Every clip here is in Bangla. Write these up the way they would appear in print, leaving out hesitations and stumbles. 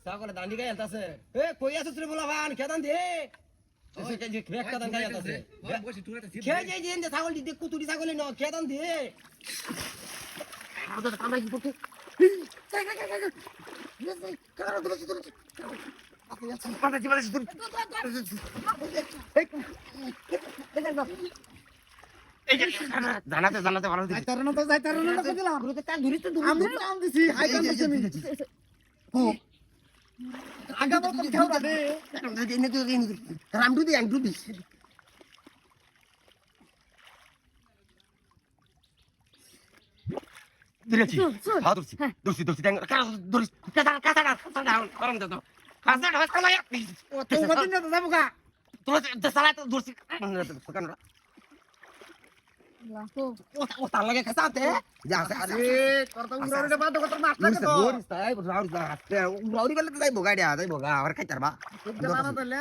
ছাগলে দান্ডি গাই আনতাছে এ কই আছিস রে বলা ভান খেদান দে সে যে খেক কাদান গাই আনতাছে খেয়ে যাই যে ছাগল দি কুতুরি ছাগলে ন খেদান দে আমাদের কামাই কি করতে জানাতে জানাতে ভালো রামডু দি আংডু দি দিরেছি হ্যাঁ দর্শি দর্শি দর্শি দর্শি কাটা কাটা কাটা করম দাও কাটা হাস কলাই ও তো কদিন না যাবো কা তোর সালা তো দর্শি কান ও তার লাগে খাসাতে যা আরে তোর তো উড়াউড়ে বাদ কত মাছ লাগে তো দর্শি তাই রাউরি না হাতে উড়াউড়ি গেলে যাইবো গাড়ি যাইবো গা আর খাইতার বা জানা না তাহলে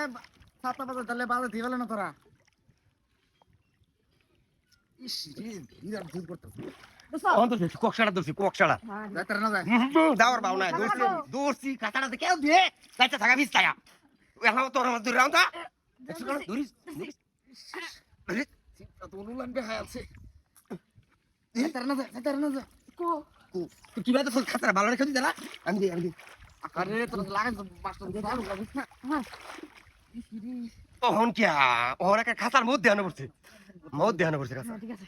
7 বাজে তাহলে বাজে দিবেল না তোরা ইস বিরাট দূর করতেছ অন্তর কক্সাড়া দর্শি কক্সাড়া যাইতার না যায় দাওর বাউ না দর্শি দর্শি কাটাতে কেউ দিয়ে যাইতে থাকা বিস তায়া এখন তোর আমার দূর রাউন্ডা একটু করে দূরিস আরে তো অনুলান বে আছে যাইতার না যায় কো তো কি বাতে খাতরা ভালো রেখে দিলা আমি দি আরে তোর লাগান মাস্টার ভালো লাগিস না ও হন কি ওরা কা খাতার মধ্যে আনা পড়ছে খাতা ঠিক আছে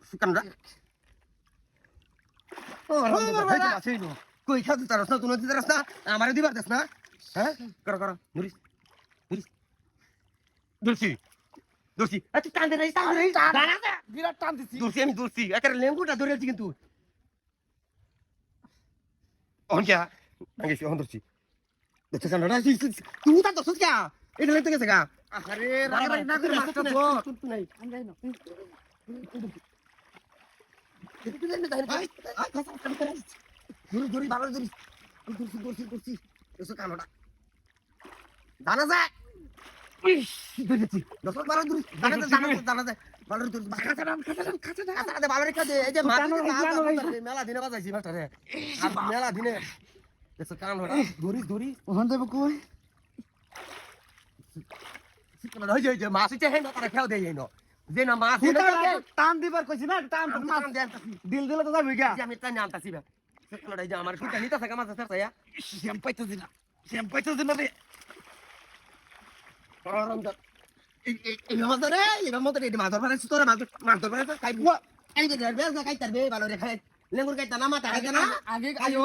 সুকানরা ও রাম আছে নো কই খাতে তারস না তুই দিতারস না আমারে দিবার দেস না হ্যাঁ কর নুরিস দর্শি আচ্ছা টান দে দাঁড়া দে বিরাট টান দিছি আমি দর্শি একারে লেঙ্গুটা ধরেছি কিন্তু অন কি আগে অন দর্শি দেখছ না তুই তা দর্শস কি এটা লেতে গেছে গা আরে রাগারাগি না করে মাস্টার তো নাই আমি যাই না দূরি এসো কানোটা দানা যায় মেলা দিনে বাজাইছি মেলা দিনে ধরি ওখান যাবো কই মাছ তারা খেয়াল দিয়ে যে না মাছ টান দিবার কইছি না টান দিল দিলে তো যাবি গা আমি টান আনতাছি আমার সুটা নিতে থাকে মাছ ছাড়া শ্যাম পাইতেছি না রে এই মাছ ধরে মাছ ধরে খাইবো খাইতার বে ভালো রে খাই লেঙ্গুর খাইতা না মাথা খাইতা না আগে আয়ো